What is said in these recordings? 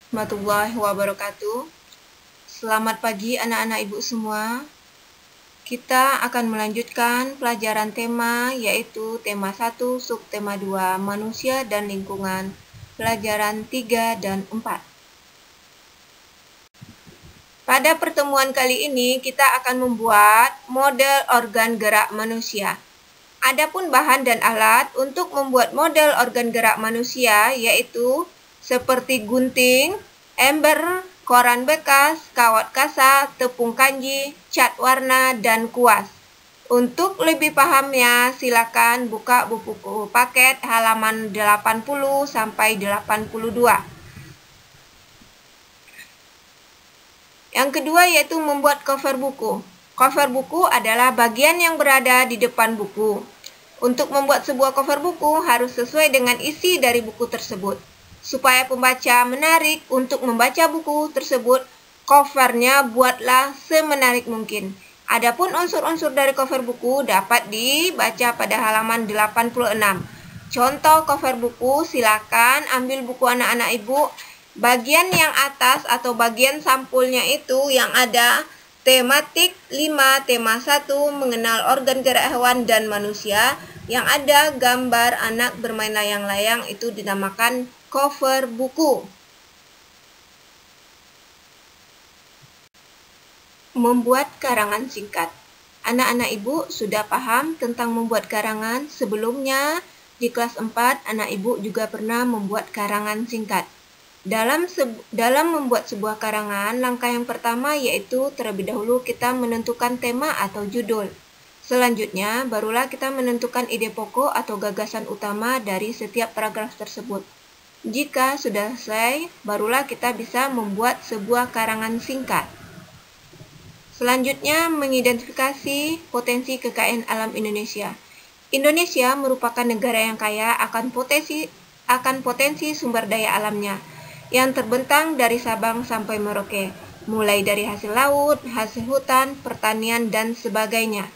warahmatullahi wabarakatuh. Selamat pagi anak-anak ibu semua. Kita akan melanjutkan pelajaran tema yaitu tema 1, subtema 2, manusia dan lingkungan, pelajaran 3 dan 4. Pada pertemuan kali ini kita akan membuat model organ gerak manusia. Adapun bahan dan alat untuk membuat model organ gerak manusia yaitu seperti gunting, ember, koran bekas, kawat kasa, tepung kanji, cat warna, dan kuas. Untuk lebih pahamnya, silakan buka buku paket halaman 80 sampai 82. Yang kedua yaitu membuat cover buku. Cover buku adalah bagian yang berada di depan buku. Untuk membuat sebuah cover buku harus sesuai dengan isi dari buku tersebut. Supaya pembaca menarik untuk membaca buku tersebut, covernya buatlah semenarik mungkin. Adapun unsur-unsur dari cover buku dapat dibaca pada halaman 86. Contoh cover buku, silakan ambil buku anak-anak ibu. Bagian yang atas atau bagian sampulnya itu yang ada tematik 5, tema 1, mengenal organ gerak hewan dan manusia. Yang ada gambar anak bermain layang-layang itu dinamakan cover buku. Membuat karangan singkat. Anak-anak ibu sudah paham tentang membuat karangan. Sebelumnya di kelas 4 anak ibu juga pernah membuat karangan singkat. Dalam membuat sebuah karangan, langkah yang pertama yaitu terlebih dahulu kita menentukan tema atau judul. Selanjutnya, barulah kita menentukan ide pokok atau gagasan utama dari setiap paragraf tersebut. Jika sudah selesai, barulah kita bisa membuat sebuah karangan singkat. Selanjutnya, mengidentifikasi potensi kekayaan alam Indonesia. Indonesia merupakan negara yang kaya akan potensi sumber daya alamnya, yang terbentang dari Sabang sampai Merauke, mulai dari hasil laut, hasil hutan, pertanian, dan sebagainya.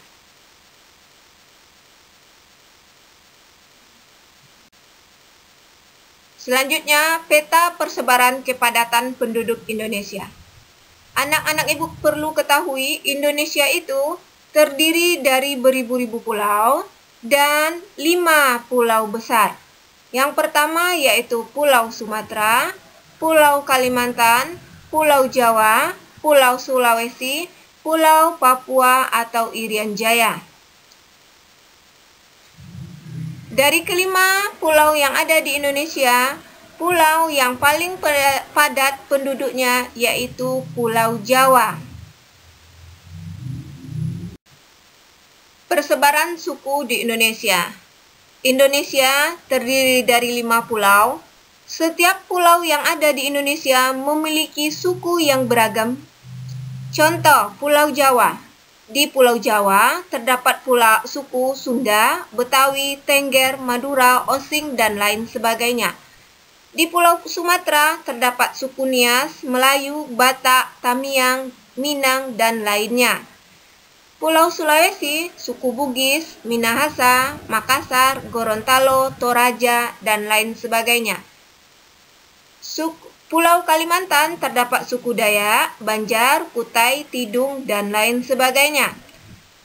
Selanjutnya, peta persebaran kepadatan penduduk Indonesia. Anak-anak ibu perlu ketahui, Indonesia itu terdiri dari beribu-ribu pulau dan 5 pulau besar. Yang pertama yaitu Pulau Sumatera, Pulau Kalimantan, Pulau Jawa, Pulau Sulawesi, Pulau Papua atau Irian Jaya. Dari kelima pulau yang ada di Indonesia, pulau yang paling padat penduduknya yaitu Pulau Jawa. Persebaran suku di Indonesia. Indonesia terdiri dari 5 pulau. Setiap pulau yang ada di Indonesia memiliki suku yang beragam. Contoh, Pulau Jawa. Di Pulau Jawa terdapat pula suku Sunda, Betawi, Tengger, Madura, Osing, dan lain sebagainya. Di Pulau Sumatera terdapat suku Nias, Melayu, Batak, Tamiang, Minang, dan lainnya. Pulau Sulawesi, suku Bugis, Minahasa, Makassar, Gorontalo, Toraja, dan lain sebagainya. Pulau Kalimantan terdapat suku Dayak, Banjar, Kutai, Tidung, dan lain sebagainya.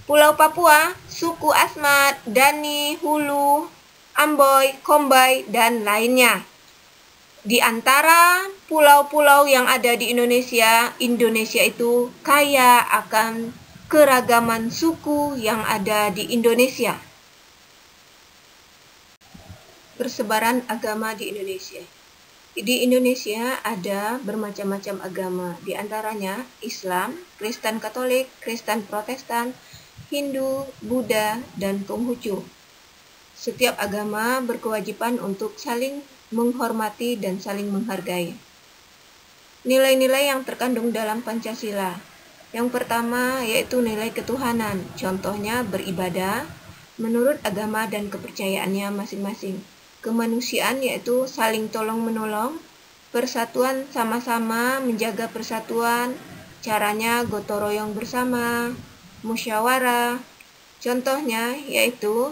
Pulau Papua, suku Asmat, Dani, Hulu, Amboy, Kombay, dan lainnya. Di antara pulau-pulau yang ada di Indonesia, Indonesia itu kaya akan keragaman suku yang ada di Indonesia. Persebaran agama di Indonesia. Di Indonesia ada bermacam-macam agama, di antaranya Islam, Kristen Katolik, Kristen Protestan, Hindu, Buddha, dan Konghucu. Setiap agama berkewajiban untuk saling menghormati dan saling menghargai. Nilai-nilai yang terkandung dalam Pancasila. Yang pertama yaitu nilai ketuhanan, contohnya beribadah menurut agama dan kepercayaannya masing-masing. Kemanusiaan yaitu saling tolong-menolong, persatuan sama-sama menjaga persatuan, caranya gotong royong bersama, musyawarah. Contohnya yaitu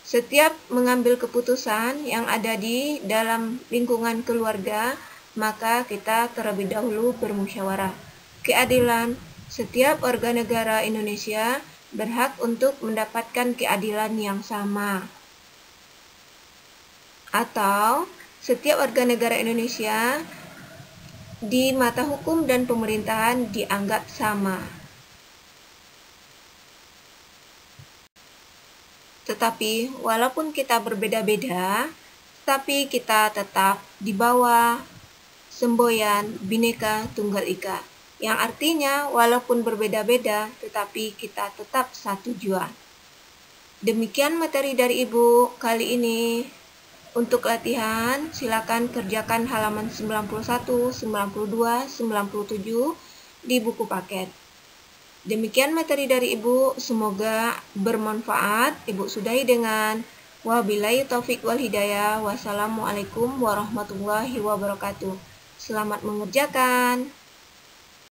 setiap mengambil keputusan yang ada di dalam lingkungan keluarga maka kita terlebih dahulu bermusyawarah. Keadilan. Setiap warga negara Indonesia berhak untuk mendapatkan keadilan yang sama. Atau setiap warga negara Indonesia di mata hukum dan pemerintahan dianggap sama. Tetapi walaupun kita berbeda-beda, tapi kita tetap di bawah semboyan Bhinneka Tunggal Ika, yang artinya walaupun berbeda-beda, tetapi kita tetap satu jua. Demikian materi dari Ibu kali ini. Untuk latihan, silakan kerjakan halaman 91, 92, 97 di buku paket. Demikian materi dari Ibu, semoga bermanfaat. Ibu sudahi dengan wabillahi taufik wal hidayah. Wassalamualaikum warahmatullahi wabarakatuh. Selamat mengerjakan.